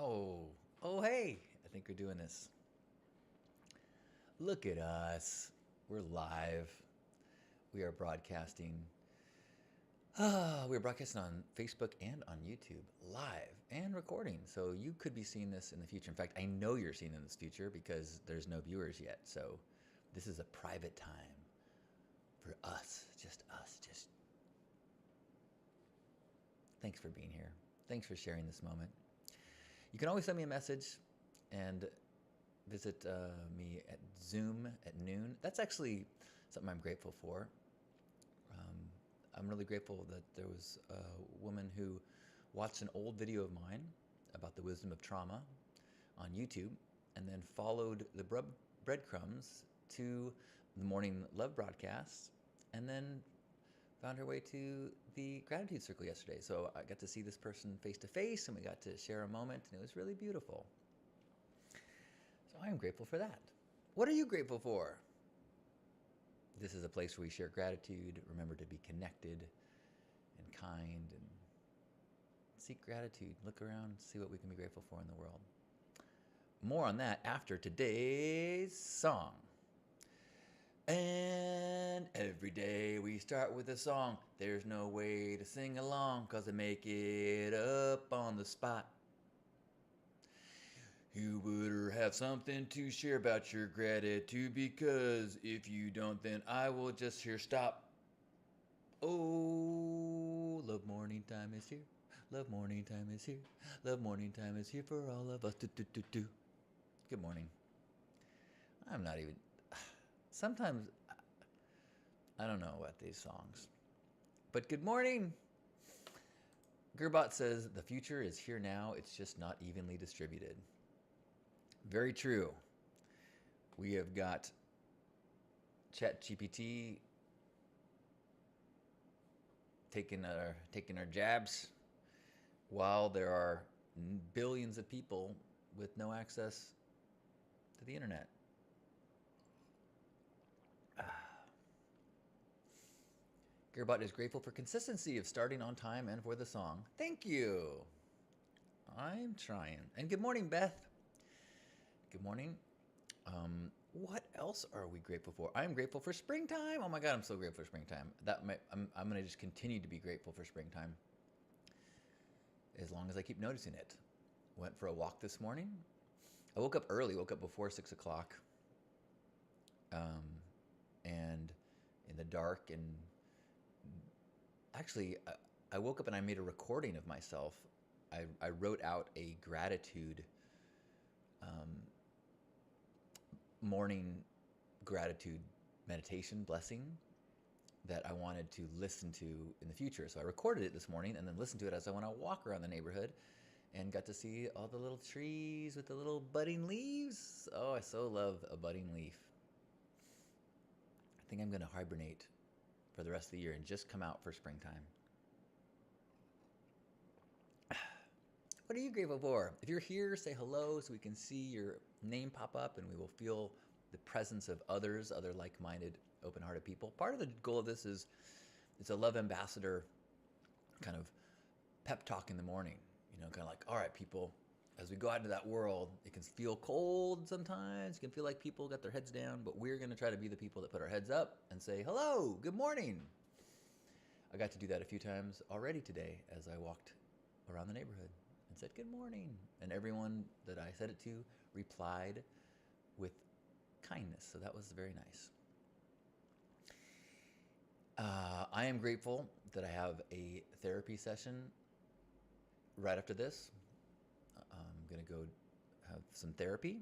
Oh, oh, hey! I think we're doing this. Look at us. We're live. We are broadcasting. We're broadcasting on Facebook and on YouTube, live and recording. So you could be seeing this in the future. In fact, I know you're seeing it in this future because there's no viewers yet. So this is a private time for us. Just thanks for being here. Thanks for sharing this moment. You can always send me a message and visit me at Zoom at noon. That's actually something I'm grateful for. I'm really grateful that there was a woman who watched an old video of mine about the wisdom of trauma on YouTube and then followed the breadcrumbs to the morning love broadcast and then found her way to the gratitude circle yesterday. So I got to see this person face to face and we got to share a moment and it was really beautiful. So I am grateful for that. What are you grateful for? This is a place where we share gratitude, remember to be connected and kind, and seek gratitude. Look around, see what we can be grateful for in the world. More on that after today's song. And every day we start with a song. There's no way to sing along, 'cause I make it up on the spot. You better have something to share about your gratitude, because if you don't, then I will just here stop. Oh, love morning time is here. Love morning time is here. Love morning time is here for all of us. Do. Good morning. I'm not even. Sometimes I don't know about these songs. But good morning. Gerbot says the future is here now. It's just not evenly distributed. Very true. We have got ChatGPT taking our jabs, while there are billions of people with no access to the internet. Gerbot is grateful for consistency of starting on time and for the song. Thank you. I'm trying. And good morning, Beth. Good morning. What else are we grateful for? I'm grateful for springtime. Oh my God, I'm so grateful for springtime. I'm going to just continue to be grateful for springtime as long as I keep noticing it. Went for a walk this morning. I woke up early, woke up before 6 o'clock. And in the dark, and actually, I woke up and I made a recording of myself. I wrote out a gratitude morning gratitude meditation blessing that I wanted to listen to in the future. So I recorded it this morning and then listened to it as I went on a walk around the neighborhood and got to see all the little trees with the little budding leaves. Oh, I so love a budding leaf. I think I'm going to hibernate for the rest of the year and just come out for springtime. What are you grateful for? If you're here, say hello so we can see your name pop up and we will feel the presence of others, other like-minded, open-hearted people. Part of the goal of this is it's a love ambassador kind of pep talk in the morning. You know, kind of like, all right, people, as we go out into that world, it can feel cold sometimes. It can feel like people got their heads down, but we're going to try to be the people that put our heads up and say, hello, good morning. I got to do that a few times already today as I walked around the neighborhood and said good morning. And everyone that I said it to replied with kindness. So that was very nice. I am grateful that I have a therapy session right after this. I'm going to go have some therapy.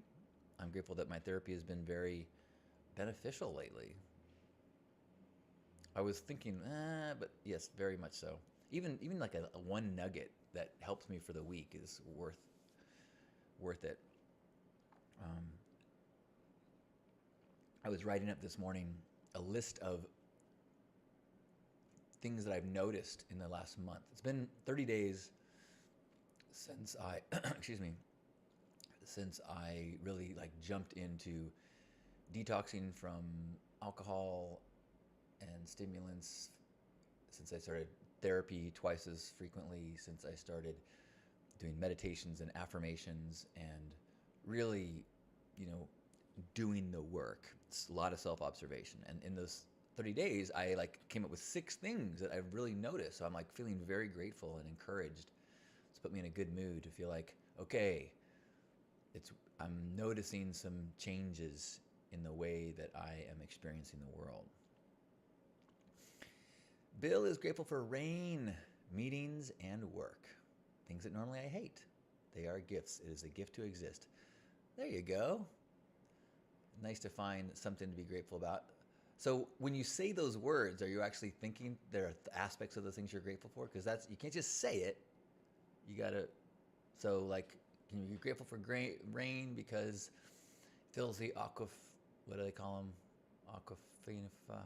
I'm grateful that my therapy has been very beneficial lately. I was thinking, but yes, very much so. Even like a one nugget that helps me for the week is worth it. I was writing up this morning a list of things that I've noticed in the last month. It's been 30 days since I, excuse me, since I really like jumped into detoxing from alcohol and stimulants, since I started therapy twice as frequently, since I started doing meditations and affirmations and really, doing the work. It's a lot of self-observation. And in those 30 days, I like came up with 6 things that I've really noticed. So I'm like feeling very grateful and encouraged. It's put me in a good mood to feel like, okay, I'm noticing some changes in the way that I am experiencing the world. Bill is grateful for rain, meetings, and work. Things that normally I hate. They are gifts. It is a gift to exist. There you go. Nice to find something to be grateful about. So when you say those words, are you actually thinking there are aspects of the things you're grateful for? Because you can't just say it. You gotta. So like, can you be grateful for rain because it fills the what do they call them? Aquafina.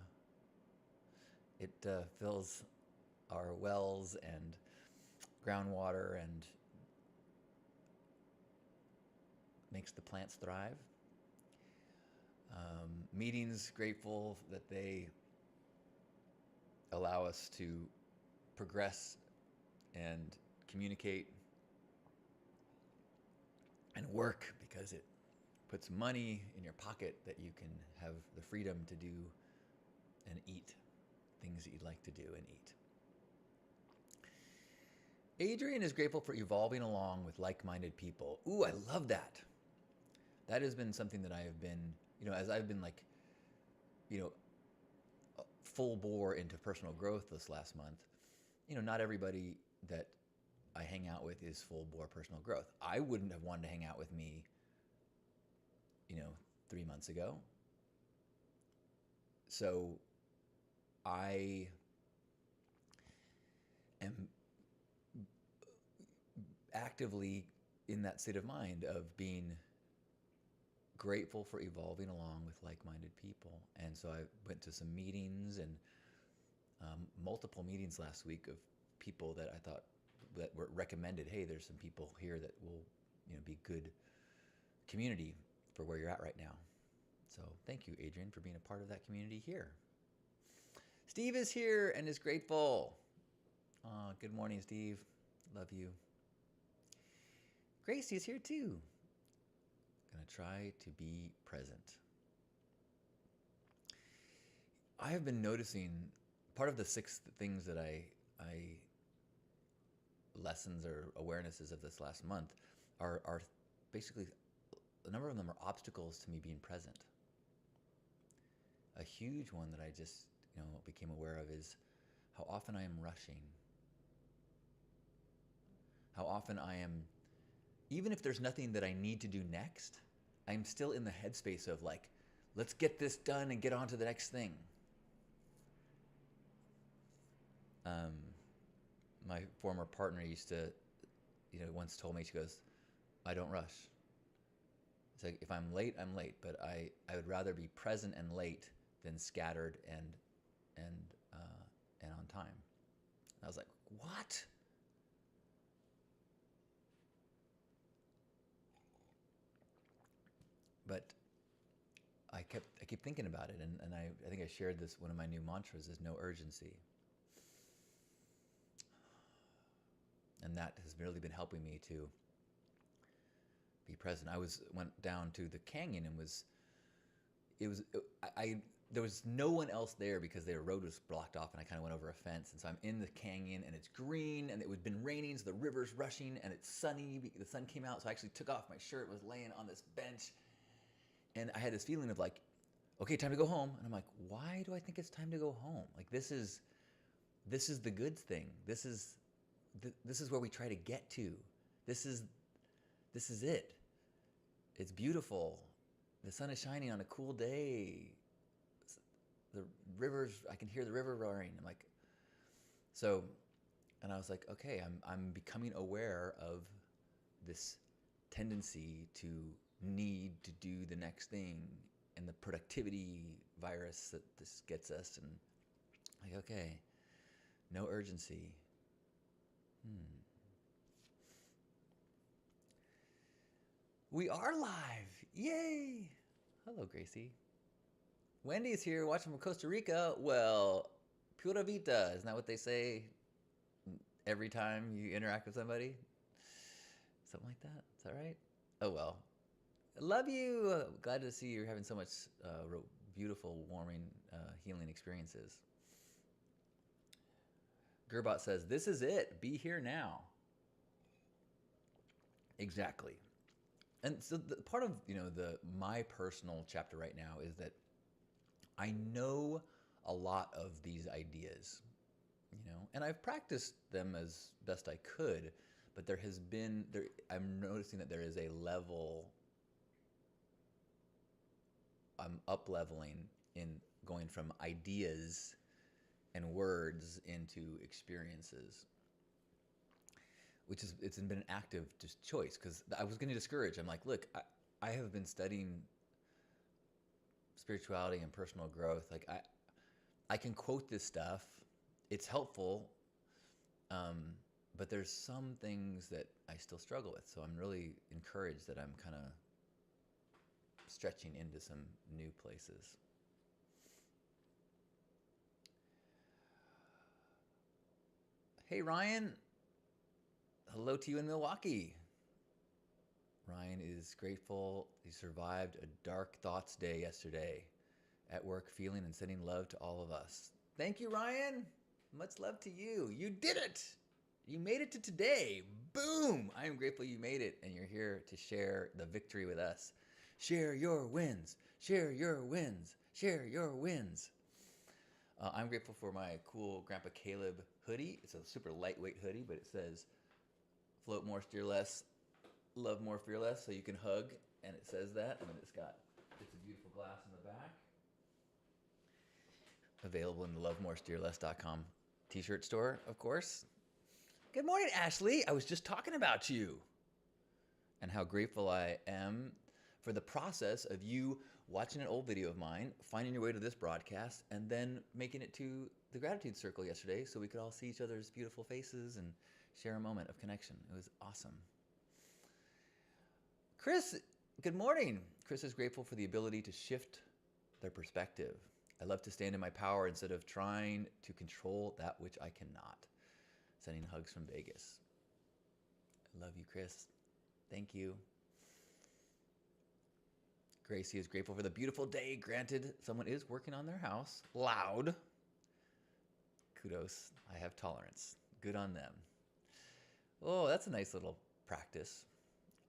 It fills our wells and groundwater and makes the plants thrive. Meetings, grateful that they allow us to progress and communicate. And work because it puts money in your pocket that you can have the freedom to do and eat things that you'd like to do and eat. Adrian is grateful for evolving along with like-minded people. Ooh, I love that. That has been something that I have been, as I've been like, full bore into personal growth this last month. Not everybody that I hang out with is full bore personal growth. I wouldn't have wanted to hang out with me, 3 months ago. So I am actively in that state of mind of being grateful for evolving along with like-minded people. And so I went to some meetings and multiple meetings last week of people that I thought that were recommended. Hey, there's some people here that will, be good community for where you're at right now. So thank you, Adrian, for being a part of that community here. Steve is here and is grateful. Good morning, Steve. Love you. Gracie is here too. Gonna try to be present. I have been noticing part of the 6 things that I lessons or awarenesses of this last month are basically, a number of them are obstacles to me being present. A huge one that I just became aware of is how often I am rushing. How often I am, even if there's nothing that I need to do next, I'm still in the headspace of like, let's get this done and get on to the next thing. My former partner used to, once told me, she goes, I don't rush. It's like, if I'm late, I'm late, but I would rather be present and late than scattered and on time. And I was like, what? But I keep thinking about it, and I think I shared this. One of my new mantras is no urgency. And that has really been helping me to be present. Went down to the canyon and there was no one else there because their road was blocked off, and I kind of went over a fence. And so I'm in the canyon, and it's green, and it had been raining, so the river's rushing, and it's sunny. The sun came out, so I actually took off my shirt, was laying on this bench, and I had this feeling of like, okay, time to go home. And I'm like, why do I think it's time to go home? Like, this is the good thing. This is where we try to get to. This is it. It's beautiful. The sun is shining on a cool day. The rivers, I can hear the river roaring. I'm like, so, and I was like, okay, I'm becoming aware of this tendency to need to do the next thing and the productivity virus that this gets us. And like, okay, no urgency. We are live. Yay. Hello, Gracie. Wendy's here watching from Costa Rica. Well, pura vida. Isn't that what they say every time you interact with somebody? Something like that. Is that right? Oh well. Love you. Glad to see you're having so much beautiful, warming, healing experiences. Gerbot says, "This is it. Be here now." Exactly. And so the part of the my personal chapter right now is that I know a lot of these ideas, and I've practiced them as best I could, but there has been there. I'm noticing that there is a level. I'm up leveling in going from ideas and words into experiences, which is it's been an active just choice because I was getting discouraged. I'm like, look, I have been studying spirituality and personal growth. Like I can quote this stuff, it's helpful, um, but there's some things that I still struggle with. So I'm really encouraged that I'm kind of stretching into some new places. Hey Ryan, hello to you in Milwaukee. Ryan is grateful he survived a dark thoughts day yesterday at work, feeling and sending love to all of us. Thank you, Ryan. Much love to you. You did it. You made it to today. Boom. I am grateful you made it and you're here to share the victory with us. Share your wins. Share your wins. Share your wins. I'm grateful for my cool Grandpa Caleb hoodie. It's a super lightweight hoodie, but it says float more, steer less, love more, fear less. So you can hug, and it says that. And it's a beautiful glass in the back. Available in the lovemoresteerless.com t-shirt store, of course. Good morning, Ashley. I was just talking about you and how grateful I am for the process of you watching an old video of mine, finding your way to this broadcast, and then making it to the gratitude circle yesterday so we could all see each other's beautiful faces and share a moment of connection. It was awesome. Chris, good morning. Chris is grateful for the ability to shift their perspective. I love to stand in my power instead of trying to control that which I cannot. Sending hugs from Vegas. I love you, Chris. Thank you. Gracie is grateful for the beautiful day. Granted, someone is working on their house. Loud. Kudos. I have tolerance. Good on them. Oh, that's a nice little practice.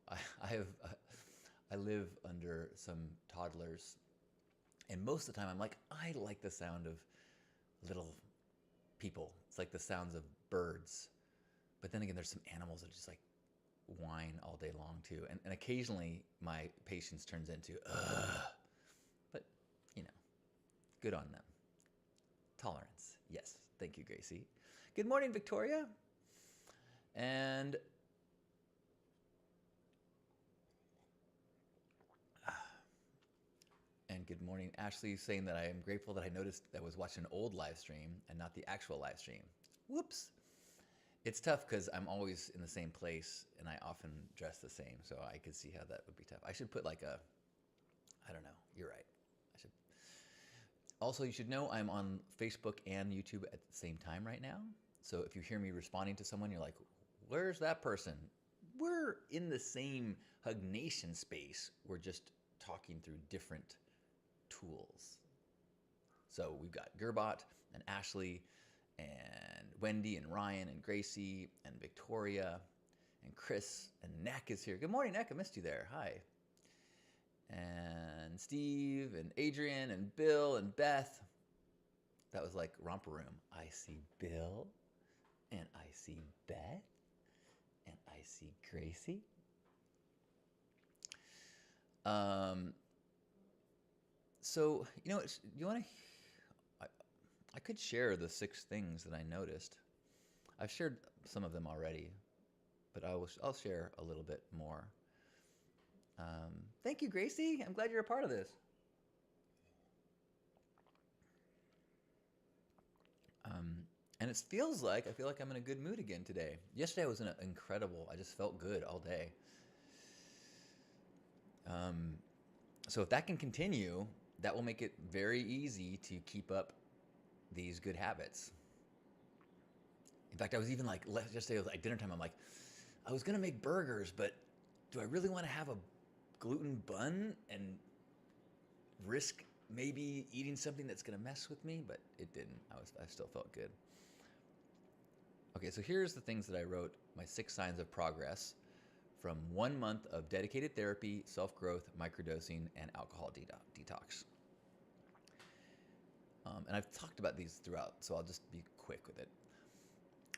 I live under some toddlers, and most of the time I'm like, I like the sound of little people. It's like the sounds of birds. But then again, there's some animals that just like whine all day long too. And occasionally my patience turns into, ugh. But, good on them. Tolerance. Yes. Thank you, Gracie. Good morning, Victoria. And good morning, Ashley, saying that I am grateful that I noticed that I was watching an old live stream and not the actual live stream. Whoops. It's tough because I'm always in the same place and I often dress the same, so I could see how that would be tough. I should put I don't know, you're right. I should. Also, you should know I'm on Facebook and YouTube at the same time right now. So if you hear me responding to someone, you're like, where's that person? We're in the same Hug Nation space. We're just talking through different tools. So we've got Gerbot and Ashley and Wendy and Ryan and Gracie and Victoria and Chris and Neck is here. Good morning, Neck. I missed you there. Hi. And Steve and Adrian and Bill and Beth. That was like romper room. I see Bill and I see Beth and I see Gracie. So, you want to I could share the 6 things that I noticed. I've shared some of them already, but I'll share a little bit more. Thank you, Gracie. I'm glad you're a part of this. And it feels like I feel like I'm in a good mood again today. Yesterday was incredible. I just felt good all day. So if that can continue, that will make it very easy to keep up these good habits. In fact, I was even like, yesterday was like dinner time. I'm like, I was gonna make burgers, but do I really want to have a gluten bun and risk maybe eating something that's gonna mess with me? But it didn't. I still felt good. Okay, so here's the things that I wrote, my 6 signs of progress from 1 month of dedicated therapy, self-growth, microdosing, and alcohol detox. And I've talked about these throughout, so I'll just be quick with it.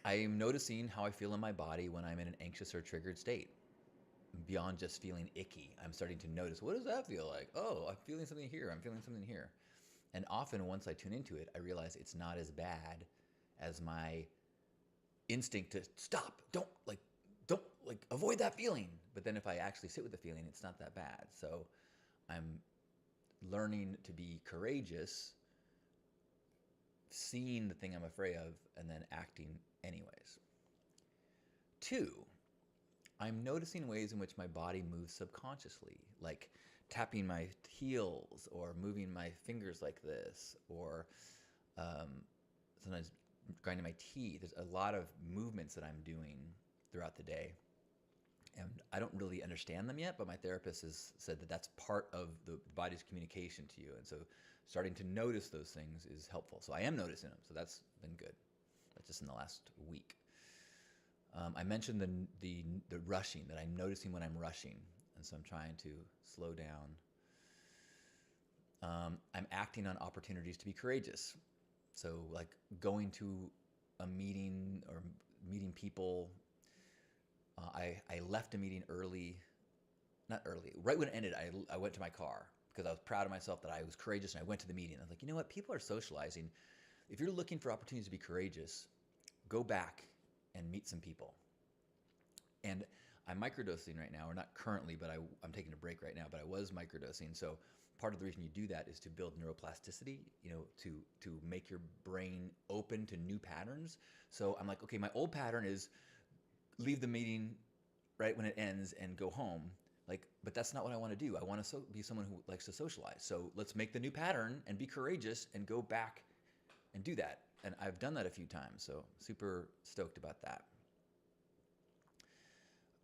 I am noticing how I feel in my body when I'm in an anxious or triggered state. Beyond just feeling icky, I'm starting to notice, what does that feel like? Oh, I'm feeling something here. I'm feeling something here. And often once I tune into it, I realize it's not as bad as my instinct to stop, don't avoid that feeling. But then if I actually sit with the feeling, it's not that bad. So I'm learning to be courageous, seeing the thing I'm afraid of, and then acting anyways. 2, I'm noticing ways in which my body moves subconsciously, like tapping my heels or moving my fingers like this, or sometimes grinding my teeth. There's a lot of movements that I'm doing throughout the day. And I don't really understand them yet, but my therapist has said that that's part of the body's communication to you. And so starting to notice those things is helpful. So I am noticing them. So that's been good. That's just in the last week. I mentioned the rushing, that I'm noticing when I'm rushing. And so I'm trying to slow down. I'm acting on opportunities to be courageous. So like going to a meeting or meeting people. I left a meeting early, not early, right when it ended, I went to my car because I was proud of myself that I was courageous, and I went to the meeting. I was like, you know what? People are socializing. If you're looking for opportunities to be courageous, go back and meet some people. And I'm microdosing right now, or not currently, but I'm taking a break right now, but I was microdosing. So part of the reason you do that is to build neuroplasticity, to make your brain open to new patterns. So I'm like, okay, my old pattern is leave the meeting right when it ends and go home. But that's not what I want to do. I want to be someone who likes to socialize. So let's make the new pattern and be courageous and go back and do that. And I've done that a few times, so super stoked about that.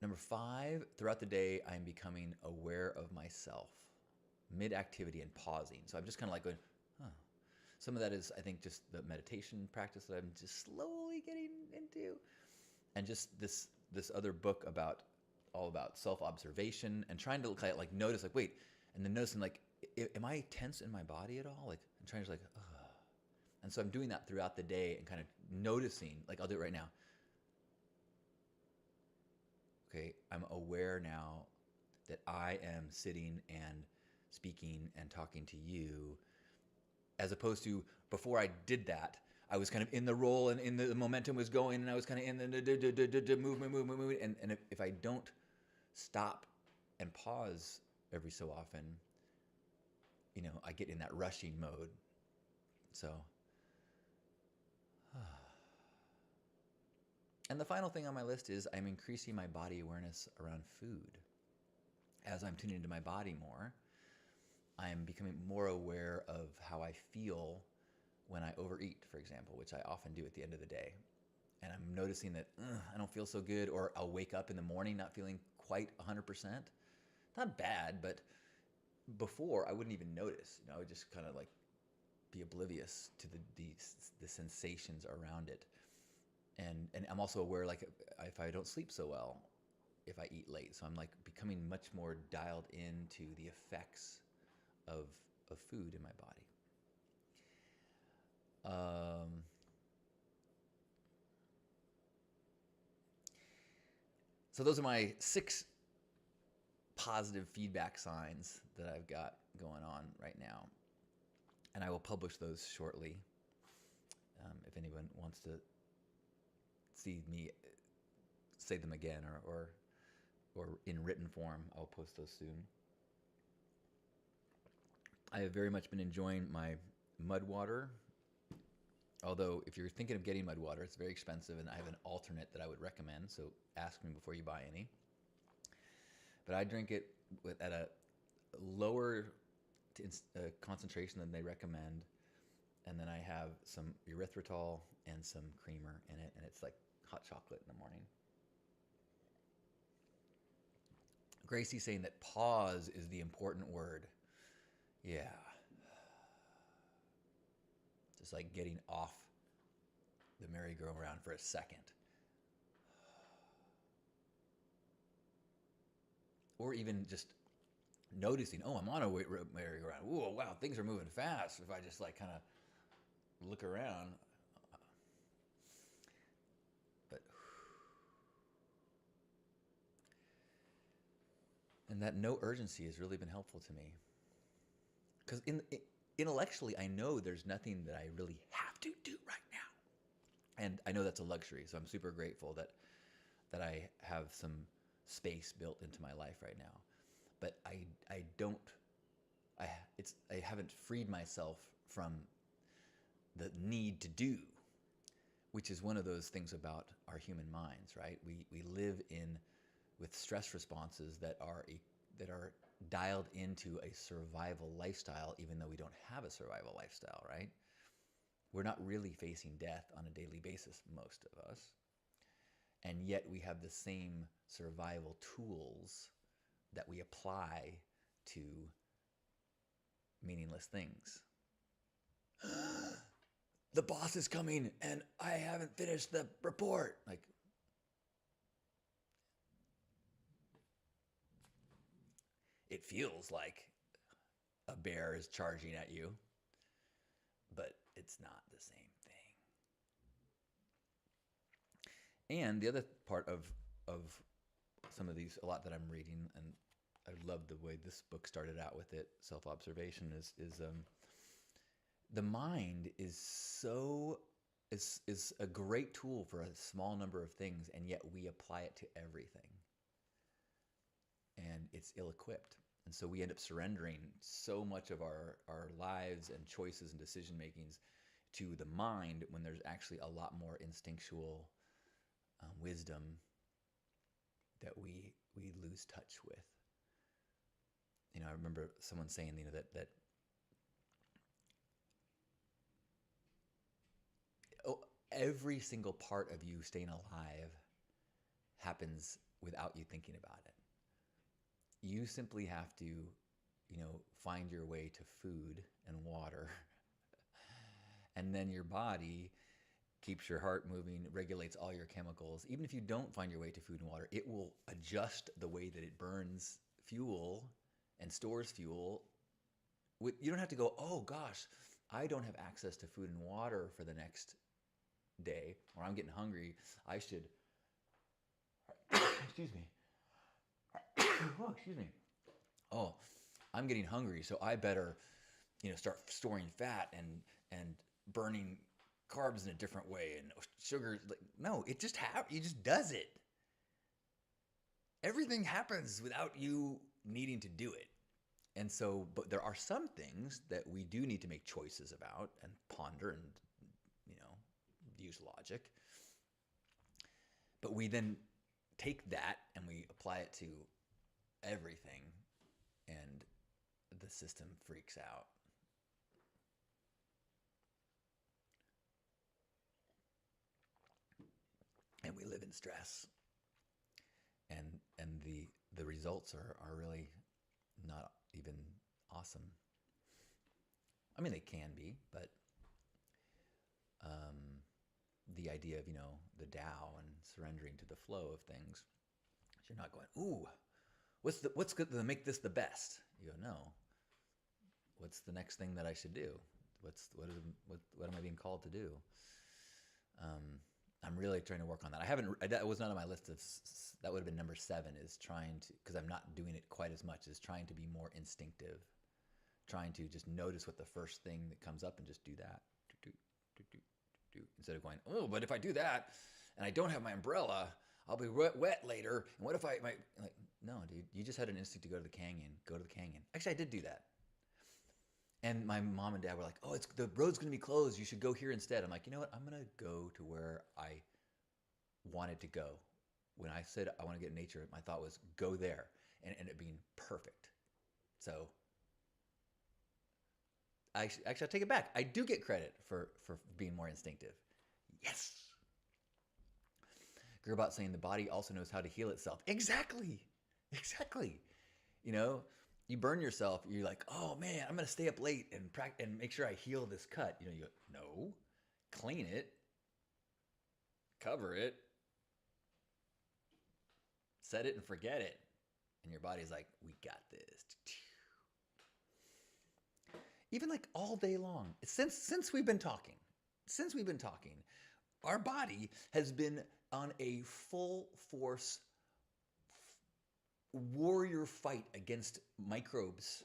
Number 5, throughout the day, I'm becoming aware of myself, mid-activity and pausing. So I'm just kind of like going, huh. Some of that is, I think, just the meditation practice that I'm just slowly getting into. And just this other book all about self-observation and trying to like notice, like, wait, and then noticing, like, am I tense in my body at all? Like, I'm trying to, like, ugh. And so I'm doing that throughout the day and kind of noticing, like, I'll do it right now. Okay, I'm aware now that I am sitting and speaking and talking to you, as opposed to before I did that, I was kind of in the role and in the momentum was going, and I was kind of in the movement. And if I don't stop and pause every so often, I get in that rushing mode. So, and the final thing on my list is I'm increasing my body awareness around food. As I'm tuning into my body more, I'm becoming more aware of how I feel when I overeat, for example, which I often do at the end of the day. And I'm noticing that I don't feel so good, or I'll wake up in the morning not feeling quite 100%. Not bad, but before I wouldn't even notice. I would just kind of like be oblivious to the sensations around it. And I'm also aware, like, if I don't sleep so well, if I eat late. So I'm like becoming much more dialed into the effects of food in my body. So those are my 6 positive feedback signs that I've got going on right now. And I will publish those shortly. If anyone wants to see me say them again, or in written form, I'll post those soon. I have very much been enjoying my mud water. Although, if you're thinking of getting mud water, it's very expensive, and I have an alternate that I would recommend, so ask me before you buy any. But I drink it at a lower concentration than they recommend, and then I have some erythritol and some creamer in it, and it's like hot chocolate in the morning. Gracie's saying that pause is the important word. Yeah. Just like getting off the merry-go-round for a second. Or even just noticing, oh, I'm on a merry-go-round. Ooh, wow, things are moving fast. If I just like kind of look around. But and that no urgency has really been helpful to me. Because intellectually, I know there's nothing that I really have to do right now. And I know that's a luxury. So I'm super grateful that I have some space built into my life right now. But I don't, I haven't freed myself from the need to do, which is one of those things about our human minds, right? We live with stress responses that are dialed into a survival lifestyle, even though we don't have a survival lifestyle, right? We're not really facing death on a daily basis, most of us. And yet we have the same survival tools that we apply to meaningless things. The boss is coming and I haven't finished the report. Like, it feels like a bear is charging at you, but it's not the same thing. And the other part of some of these, a lot that I'm reading, and I love the way this book started out with it, self-observation, is the mind is a great tool for a small number of things, and yet we apply it to everything. And it's ill-equipped. And so we end up surrendering so much of our lives and choices and decision makings to the mind when there's actually a lot more instinctual wisdom that we lose touch with. You know, I remember someone saying, you know, that every single part of you staying alive happens without you thinking about it. You simply have to, you know, find your way to food and water. And then your body keeps your heart moving, regulates all your chemicals. Even if you don't find your way to food and water, it will adjust the way that it burns fuel and stores fuel. You don't have to go, oh gosh, I don't have access to food and water for the next day, or I'm getting hungry. I should, excuse me. Oh, excuse me. Oh, I'm getting hungry, so I better, you know, start storing fat and burning carbs in a different way and sugar. Like, no, it just it just does it. Everything happens without you needing to do it. And so, but there are some things that we do need to make choices about and ponder and, you know, use logic. But we then take that and we apply it to everything, and the system freaks out. And we live in stress. And the results are really not even awesome. I mean, they can be, but the idea of, you know, the Tao and surrendering to the flow of things, you're not going, ooh, what's good to make this the best? You go, no. What's the next thing that I should do? What am I being called to do? I'm really trying to work on that. That was not on my list that would have been number 7, is trying to, because I'm not doing it quite as much, is trying to be more instinctive, trying to just notice what the first thing that comes up and just do that. Instead of going, oh, but if I do that and I don't have my umbrella, I'll be wet later. And what if like, no, dude, you just had an instinct to go to the canyon. Go to the canyon. Actually, I did do that. And my mom and dad were like, oh, the road's going to be closed. You should go here instead. I'm like, you know what? I'm going to go to where I wanted to go. When I said I want to get in nature, my thought was go there, and it ended up being perfect. So actually, I'll take it back. I do get credit for being more instinctive. Yes. Gerbot saying the body also knows how to heal itself. Exactly. Exactly. You know, you burn yourself. You're like, oh man, I'm gonna stay up late and and make sure I heal this cut. You no, clean it, cover it, set it and forget it, and your body's like, we got this. Even like all day long, since we've been talking, since we've been talking, our body has been on a full force warrior fight against microbes.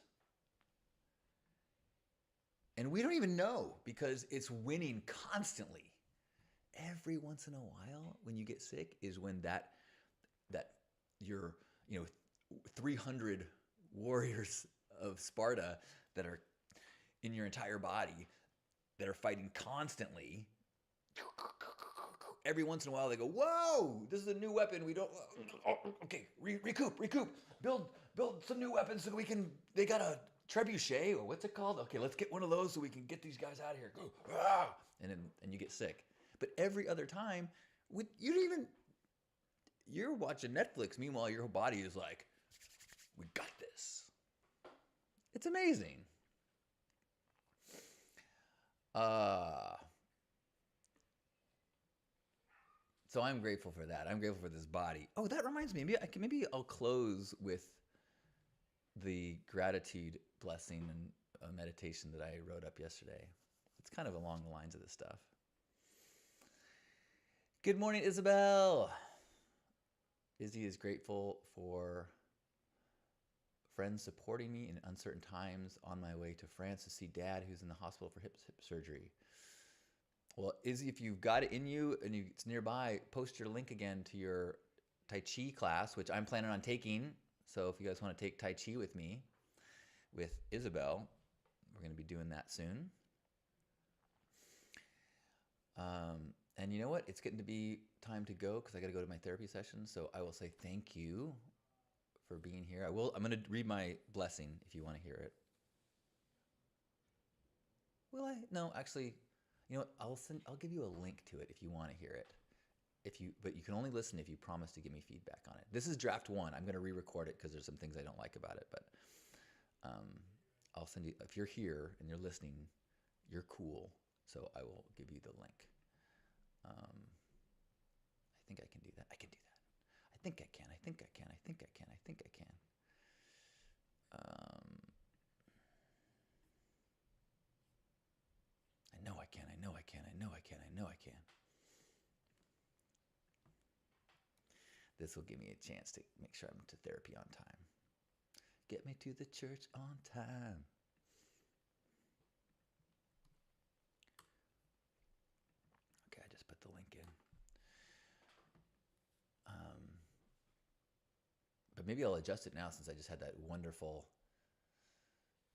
And we don't even know because it's winning constantly. Every once in a while, when you get sick, is when that your 300 warriors of Sparta that are in your entire body that are fighting constantly. Every once in a while, they go, "Whoa! This is a new weapon. We don't. Okay, recoup. Build some new weapons so we can. They got a trebuchet or what's it called? Okay, let's get one of those so we can get these guys out of here. Go, and you get sick. But every other time, you don't even. You're watching Netflix. Meanwhile, your body is like, "We got this." It's amazing. So I'm grateful for that. I'm grateful for this body. Oh, that reminds me. Maybe I'll close with the gratitude blessing and a meditation that I wrote up yesterday. It's kind of along the lines of this stuff. Good morning, Isabel. Izzy is grateful for friends supporting me in uncertain times on my way to France to see Dad, who's in the hospital for hip surgery. Well, Izzy, if you've got it in you and it's nearby, post your link again to your Tai Chi class, which I'm planning on taking. So if you guys want to take Tai Chi with me, with Isabel, we're going to be doing that soon. And you know what? It's getting to be time to go because I got to go to my therapy session. So I will say thank you for being here. I'm going to read my blessing if you want to hear it. Will I? No, actually, you know what? I'll give you a link to it if you want to hear it. But you can only listen if you promise to give me feedback on it. This is draft 1. I'm going to re-record it because there's some things I don't like about it. But I'll send you. If you're here and you're listening, you're cool. So I will give you the link. I think I can do that. I can do that. I think I can. I think I can. I think I can. I think I can. I know I can. I know I can. I know I can. I know I can. This will give me a chance to make sure I'm to therapy on time. Get me to the church on time. Okay, I just put the link in. But maybe I'll adjust it now since I just had that wonderful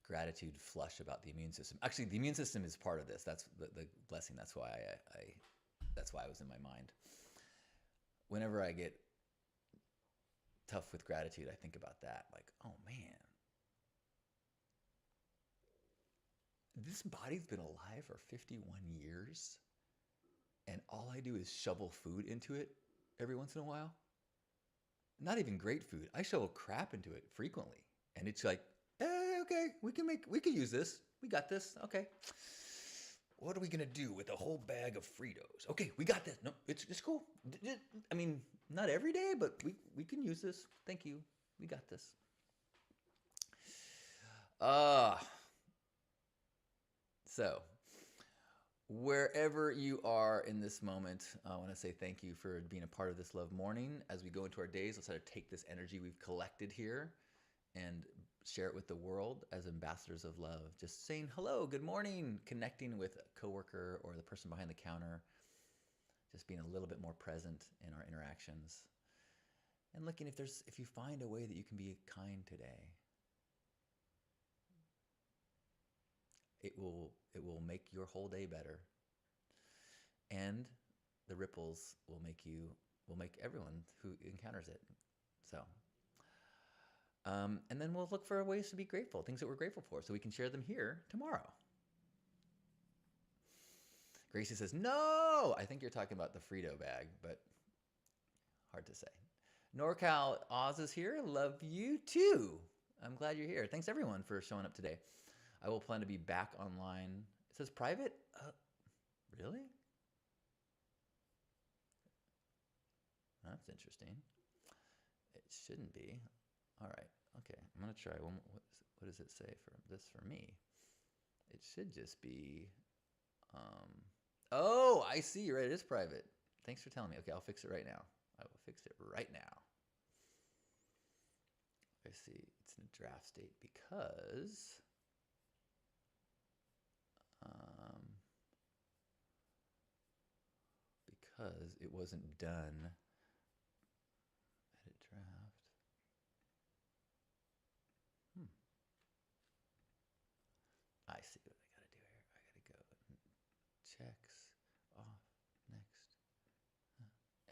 gratitude flush about the immune system. Actually, the immune system is part of this. That's the blessing. That's why that's why it was in my mind. Whenever I get tough with gratitude, I think about that. Like, oh man, this body's been alive for 51 years, and all I do is shovel food into it every once in a while. Not even great food. I shovel crap into it frequently, and it's like, okay, we can use this. We got this. Okay. What are we gonna do with a whole bag of Fritos? Okay, we got this. No, it's cool. I mean, not every day, but we can use this. Thank you. We got this. So wherever you are in this moment, I want to say thank you for being a part of this love morning. As we go into our days, let's try to take this energy we've collected here and share it with the world as ambassadors of love. Just saying hello, good morning, connecting with a coworker or the person behind the counter, just being a little bit more present in our interactions, and looking if you find a way that you can be kind today. It will make your whole day better, and the ripples will make everyone who encounters it. So. And then we'll look for ways to be grateful, things that we're grateful for, so we can share them here tomorrow. Gracie says, no! I think you're talking about the Frito bag, but hard to say. NorCal Oz is here. Love you too. I'm glad you're here. Thanks everyone for showing up today. I will plan to be back online. It says private? Really? That's interesting. It shouldn't be. All right. Okay. I'm going to try one. What does it say for this for me? It should just be. Oh, I see. You're right. It is private. Thanks for telling me. Okay. I'll fix it right now. I will fix it right now. I see. It's in a draft state because. Because it wasn't done. Edit draft. I see what I gotta do here. I gotta go checks off next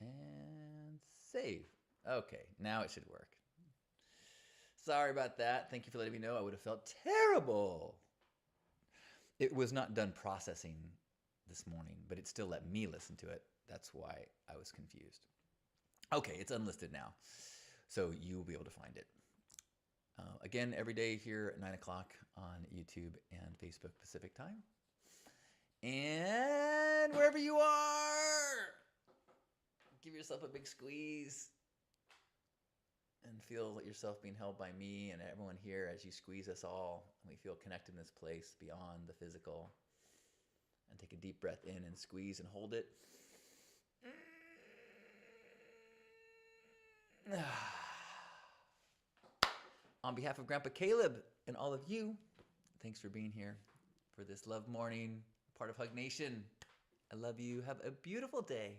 and save. Okay, now it should work. Sorry about that. Thank you for letting me know. I would have felt terrible. It was not done processing this morning, but it still let me listen to it. That's why I was confused. Okay, it's unlisted now, so you will be able to find it. Again, every day here at 9 o'clock on YouTube and Facebook Pacific Time. And wherever you are, give yourself a big squeeze and feel yourself being held by me and everyone here as you squeeze us all. And we feel connected in this place beyond the physical. And take a deep breath in and squeeze and hold it. On behalf of Grandpa Caleb and all of you, thanks for being here for this Love Morning, part of Hug Nation. I love you. Have a beautiful day.